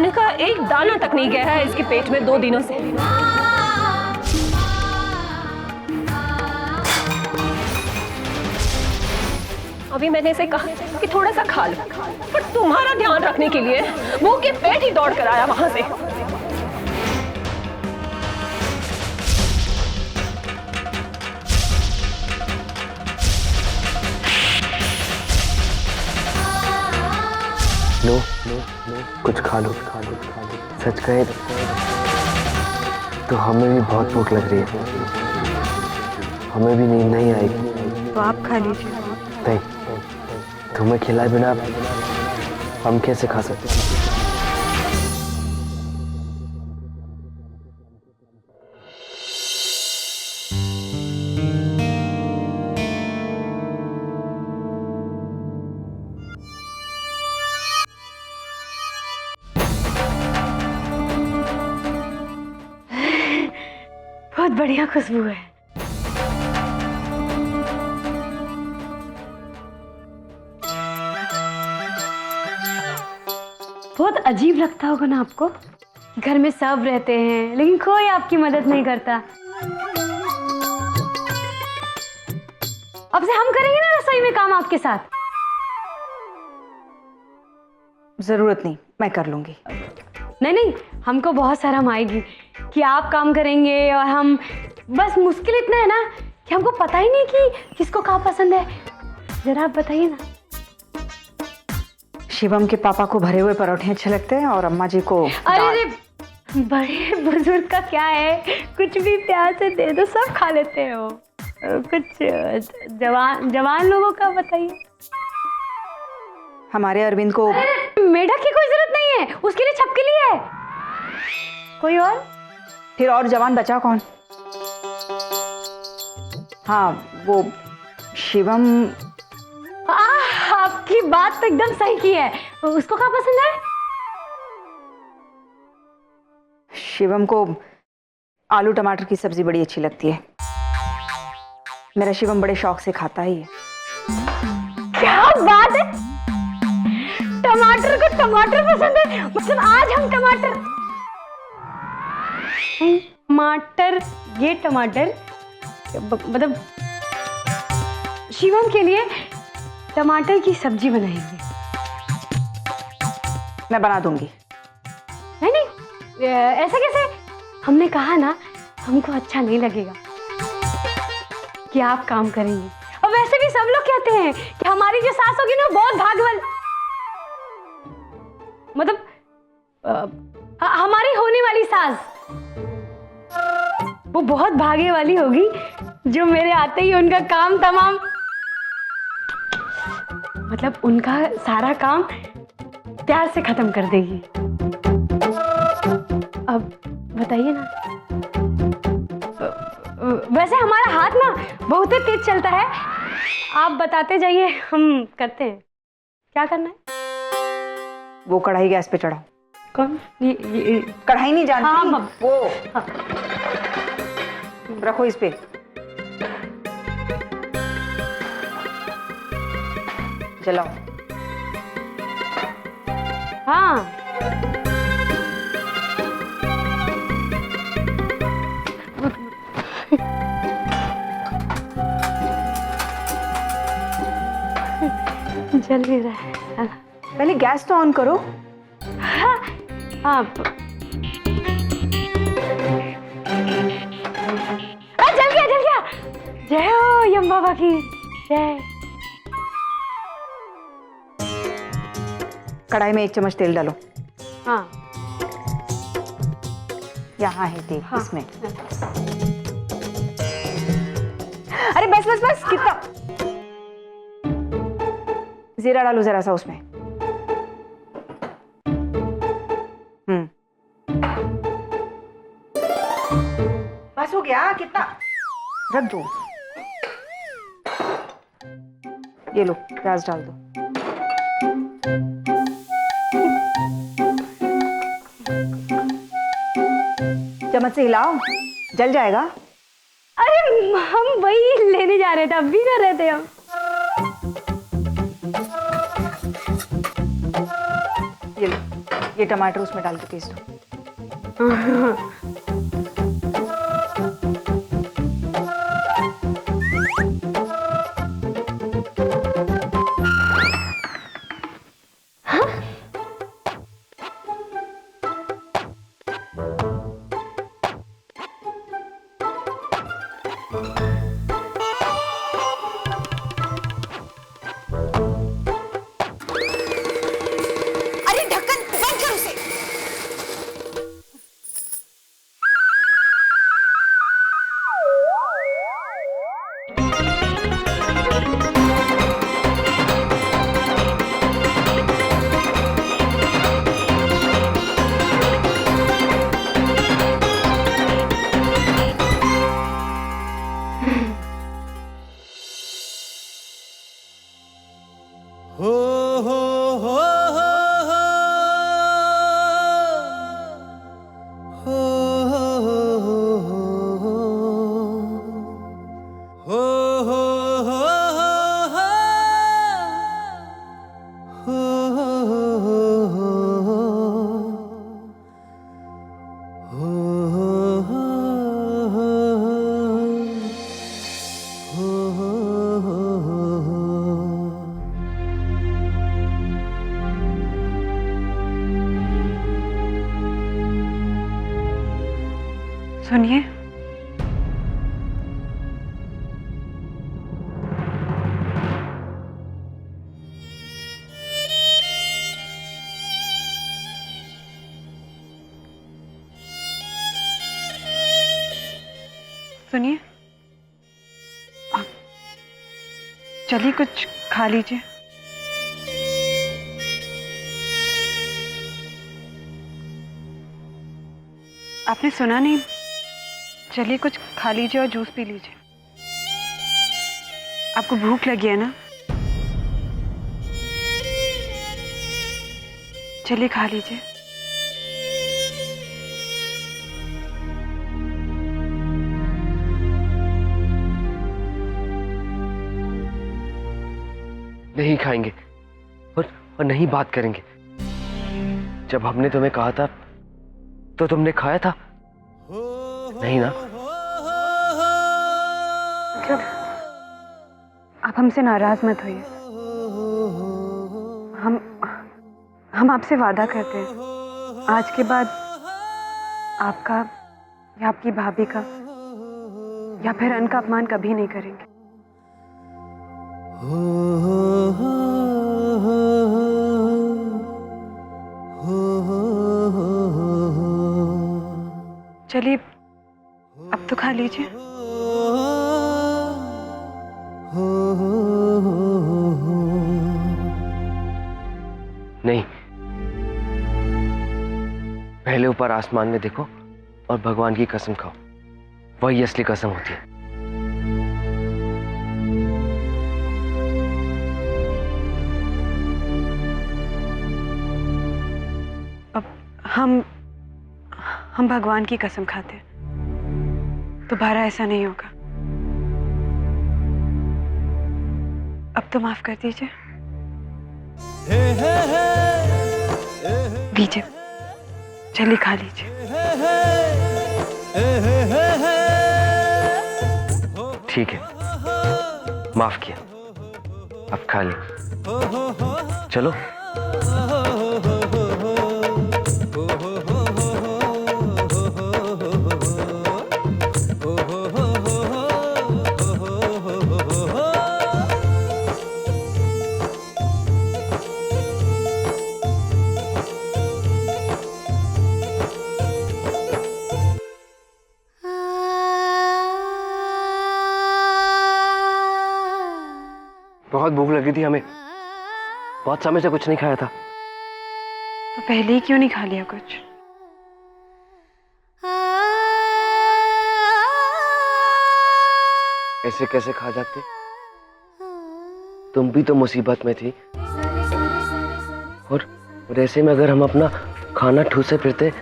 अन्न का एक दाना तक नहीं गया है इसके पेट में 2 दिनों से। अभी मैंने इसे कहा कि थोड़ा सा खा लो, पर तुम्हारा ध्यान रखने के लिए वो के पेट ही दौड़ कर आया वहां से। लो, कुछ खा लो, सच कहे तो हमें भी बहुत भूख लग रही है, हमें भी नींद नहीं आएगी। तो आप खा लीजिए। नहीं, तुम्हें खिलाए बिना हम कैसे खा सकते हैं? बहुत बढ़िया खुशबू है। बहुत अजीब लगता होगा ना आपको, घर में सब रहते हैं लेकिन कोई आपकी मदद नहीं करता। अब से हम करेंगे ना रसोई में काम आपके साथ। जरूरत नहीं, मैं कर लूंगी। नहीं, हमको बहुत शर्म आएगी कि आप काम करेंगे और हम, बस मुश्किल इतना है ना कि हमको पता ही नहीं कि किसको क्या पसंद है। जरा आप बताइए ना। शिवम के पापा को भरे हुए परोठे अच्छे लगते हैं और अम्मा जी को अरे बड़े बुजुर्ग का क्या है, कुछ भी प्यार से दे दो सब खा लेते हो। कुछ जवान लोगों का बताइए। हमारे अरविंद को मेढक की कोई जरूरत नहीं है, उसके लिए छपकली है। कोई और? फिर और जवान बचा कौन? हाँ, वो शिवम। आपकी बात तो एकदम सही की है। उसको क्या पसंद है? शिवम को आलू टमाटर की सब्जी बड़ी अच्छी लगती है। मेरा शिवम बड़े शौक से खाता ही है। क्या बात है, टमाटर को टमाटर पसंद है। मतलब आज हम टमाटर ये टमाटर मतलब शिवम के लिए टमाटर की सब्जी बनाएंगे। मैं बना दूंगी। नहीं, ऐसा कैसे? हमने कहा ना हमको अच्छा नहीं लगेगा कि आप काम करेंगे। और वैसे भी सब लोग कहते हैं कि हमारी जो सास होगी ना बहुत भागवल, मतलब हमारी होने वाली सास वो बहुत भागे वाली होगी, जो मेरे आते ही उनका काम तमाम, मतलब उनका सारा काम प्यार से खत्म कर देगी। अब बताइए ना। वैसे हमारा हाथ ना बहुत ही तेज चलता है, आप बताते जाइए, हम करते हैं। क्या करना है? वो कढ़ाई गैस पे चढ़ाओ। कौन? ये कढ़ाई नहीं जानती? हाँ, वो हाँ। रखो इस पे। जलाओ। हाँ, जल भी रहा है। पहले गैस तो ऑन करो। हाँ, जल गया। जय हो यम बाबा की जय। कढ़ाई में 1 चम्मच तेल डालो। हाँ, यहाँ है तेल। हाँ, इसमें। अरे बस कितना। जीरा डालो जरा सा उसमें। बस हो गया। कितना रख दो। ये लो, प्याज डाल दो। चम्मच से हिलाओ, जल जाएगा। अरे हम वही लेने जा रहे थे, अब भी कर रहे थे हम। ये ये टमाटर उसमें डाल के पीस दो। अरे ढक्कन बंद कर उसे। सुनिए, सुनिए, आप चलिए कुछ खा लीजिए। आपने सुना नहीं? चलिए कुछ खा लीजिए और जूस पी लीजिए। आपको भूख लगी है ना? चलिए खा लीजिए। नहीं खाएंगे और नहीं बात करेंगे। जब हमने तुम्हें कहा था तो तुमने खाया था नहीं ना? आप हमसे नाराज मत होइए। हम आपसे वादा करते हैं, आज के बाद आपका या आपकी भाभी का या फिर अन्न का अपमान कभी नहीं करेंगे। चलिए अब तो खा लीजिए। नहीं, पहले ऊपर आसमान में देखो और भगवान की कसम खाओ, वही असली कसम होती है। अब हम भगवान की कसम खाते हैं, दोबारा ऐसा नहीं होगा। अब तो माफ कर दीजिए। लीजिए, चलिए खा लीजिए। ठीक है, माफ किया, अब खा ले। चलो। बहुत भूख लगी थी हमें, बहुत समय से कुछ नहीं खाया था। तो पहले ही क्यों नहीं खा लिया कुछ? ऐसे कैसे खा जाते? तुम भी तो मुसीबत में थी। और ऐसे में अगर हम अपना खाना ठूसे फिरते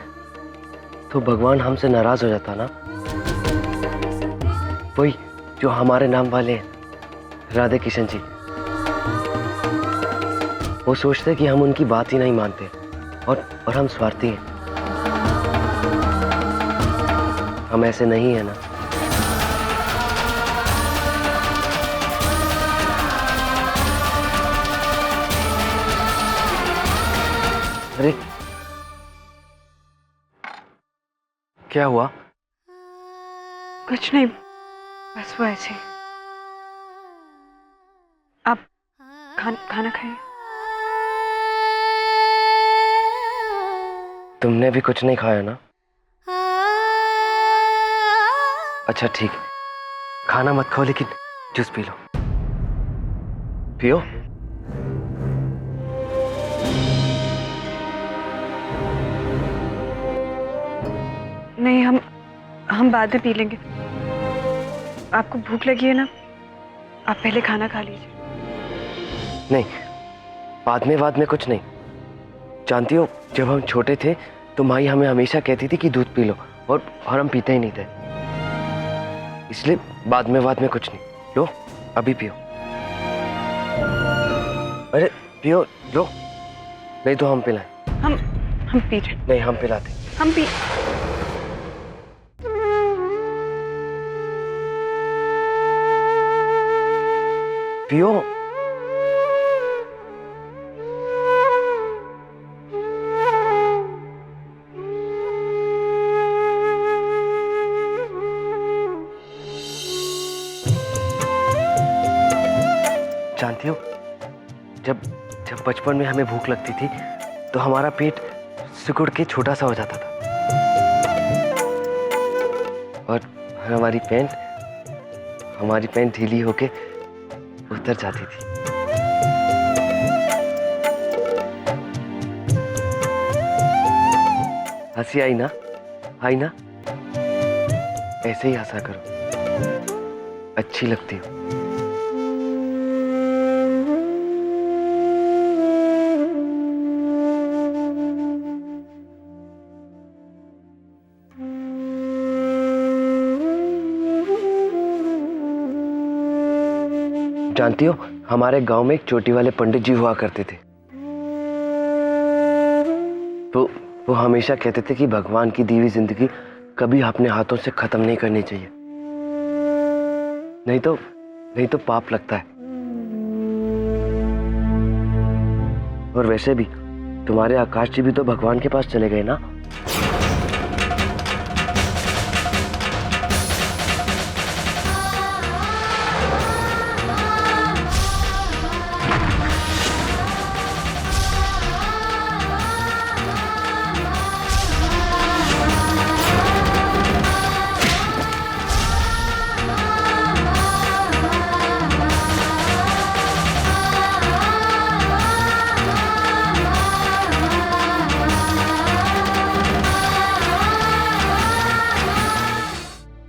तो भगवान हमसे नाराज हो जाता ना। वही जो हमारे नाम वाले हैं, राधे किशन जी, वो सोचते कि हम उनकी बात ही नहीं मानते और हम स्वार्थी हैं। हम ऐसे नहीं है ना। अरे क्या हुआ? कुछ नहीं, बस वो ऐसे। आप खाना खाइए। तुमने भी कुछ नहीं खाया ना? अच्छा ठीक, खाना मत खाओ लेकिन जूस पी लो। पियो। नहीं, हम बाद में पी लेंगे। आपको भूख लगी है ना, आप पहले खाना खा लीजिए। नहीं, बाद में कुछ नहीं। जानती हो, जब हम छोटे थे तो माई हमें हमेशा कहती थी कि दूध पी लो, और हम पीते ही नहीं थे। इसलिए बाद में कुछ नहीं। लो अभी पियो। अरे पियो लो, नहीं तो हम पिलाएं। हम पी रहे। नहीं, हम पिलाते। हम पी। पियो। जानती हो, जब बचपन में हमें भूख लगती थी तो हमारा पेट सिकुड़ के छोटा सा हो जाता था, और हमारी पैंट ढीली होके उतर जाती थी। हंसी आई ना? ऐसे ही हंसा करो, अच्छी लगती हो। जानती हो, हमारे गांव में एक चोटी वाले पंडित जी हुआ करते थे। तो वो हमेशा कहते थे कि भगवान की दी हुई जिंदगी कभी अपने हाथों से खत्म नहीं करनी चाहिए, नहीं तो पाप लगता है। और वैसे भी तुम्हारे आकाश जी भी तो भगवान के पास चले गए ना।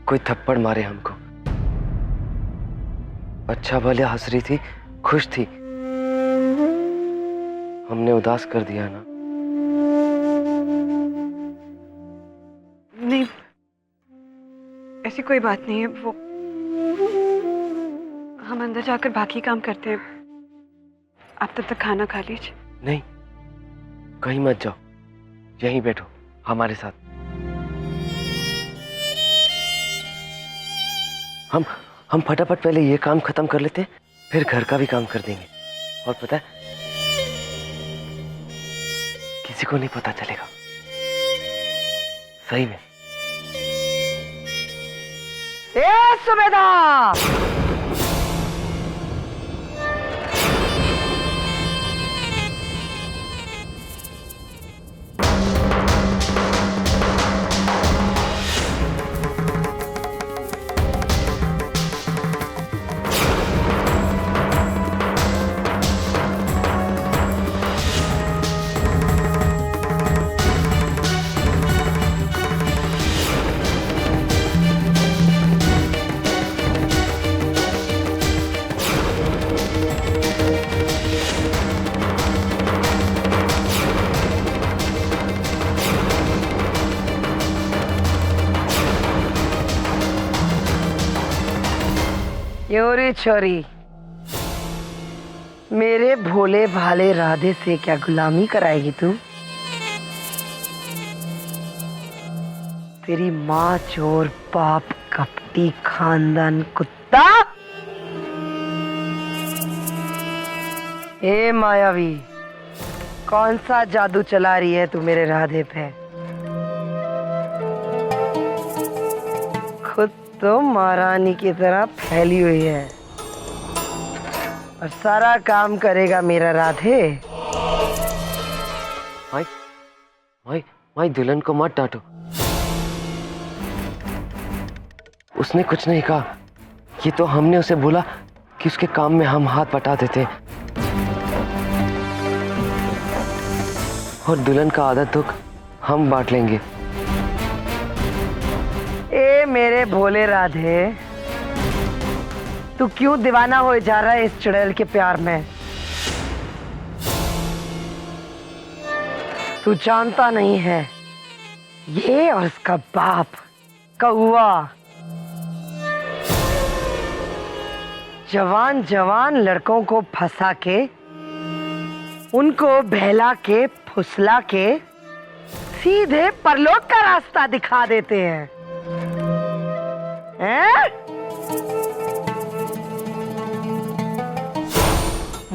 कोई थप्पड़ मारे हमको। अच्छा भले हंस रही थी, खुश थी, हमने उदास कर दिया ना। नहीं, ऐसी कोई बात नहीं है। वो हम अंदर जाकर बाकी काम करते हैं, आप तब तक खाना खा लीजिए। नहीं, कहीं मत जाओ, यहीं बैठो हमारे साथ। हम फटाफट पहले ये काम खत्म कर लेते हैं, फिर घर का भी काम कर देंगे। और पता है, किसी को नहीं पता चलेगा। सही में। सुबेदार, योरी छोरी, मेरे भोले भाले राधे से क्या गुलामी कराएगी तू? तेरी माँ चोर, बाप कपटी, खानदान कुत्ता। ए मायावी, कौन सा जादू चला रही है तू मेरे राधे पे? खुद तो महारानी की तरह फैली हुई है और सारा काम करेगा मेरा राधे। माई माई माई, दुल्हन को मत डांटो। उसने कुछ नहीं कहा। ये तो हमने उसे बोला कि उसके काम में हम हाथ बटा देते और दुल्हन का आधा दुख हम बांट लेंगे। ए मेरे भोले राधे, तू क्यों दीवाना हो जा रहा है इस चुड़ैल के प्यार में? तू जानता नहीं है, ये और इसका बाप कौवा जवान जवान लड़कों को फंसा के, उनको बहला के, फुसला के सीधे परलोक का रास्ता दिखा देते हैं।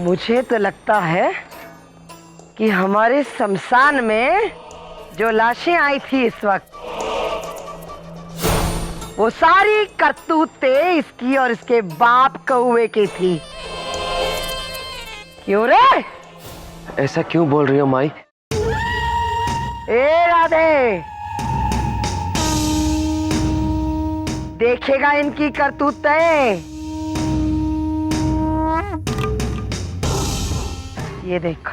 मुझे तो लगता है कि हमारे शमशान में जो लाशें आई थी इस वक्त, वो सारी करतूतें इसकी और इसके बाप कौवे की थी। क्यों रे? ऐसा क्यों बोल रही हो माई? ए राधे, देखेगा इनकी करतूतें। ये देख,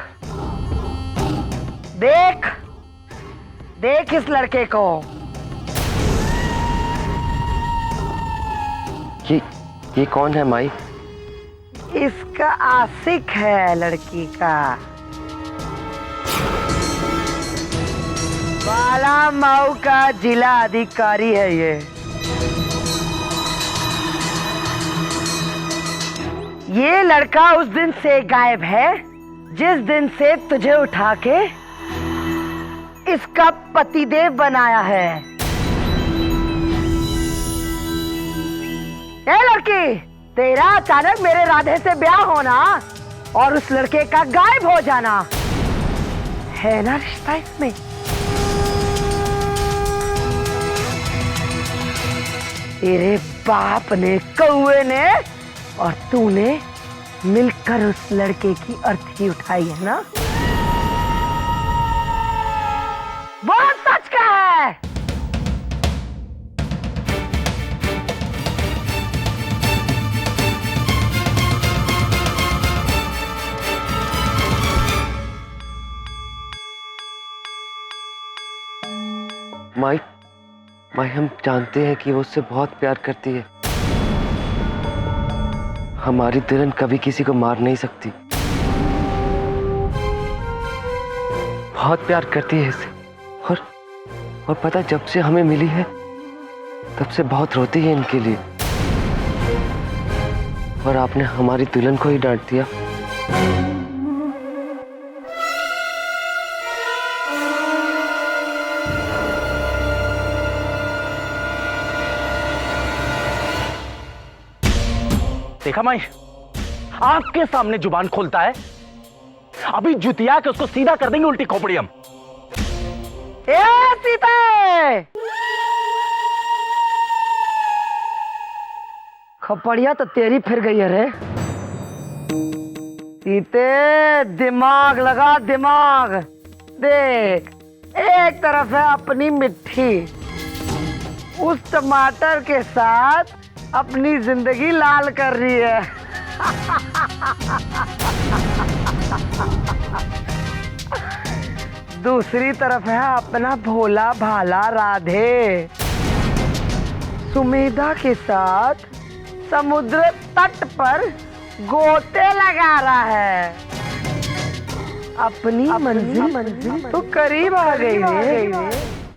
देख देख इस लड़के को। ये कौन है माई? इसका आशिक है लड़की का। बाला माऊ का जिला अधिकारी है ये लड़का उस दिन से गायब है जिस दिन से तुझे उठा के इसका पतिदेव बनाया है। ए लड़की, तेरा अचानक मेरे राधे से ब्याह होना और उस लड़के का गायब हो जाना है ना रिश्ता इसमें? तेरे बाप ने, कौवे ने और तूने मिलकर उस लड़के की अर्थी उठाई है ना? बहुत सच का है। माई, हम जानते हैं कि वो उससे बहुत प्यार करती है। हमारी दुल्हन कभी किसी को मार नहीं सकती। बहुत प्यार करती है इसे और पता, जब से हमें मिली है तब से बहुत रोती है इनके लिए। और आपने हमारी दुल्हन को ही डांट दिया। देखा माई, आपके सामने जुबान खोलता है, अभी जुतिया के उसको सीधा कर देंगे उल्टी खोपड़ी हम। ए सीते, खपड़िया तो तेरी फिर गई है रे। सीते, दिमाग लगा, दिमाग। देख, एक तरफ है अपनी मिट्टी, उस टमाटर के साथ अपनी जिंदगी लाल कर रही है। दूसरी तरफ है अपना भोला भाला राधे, सुमेधा के साथ समुद्र तट पर गोते लगा रहा है। अपनी मंजिल तो करीब आ गई है।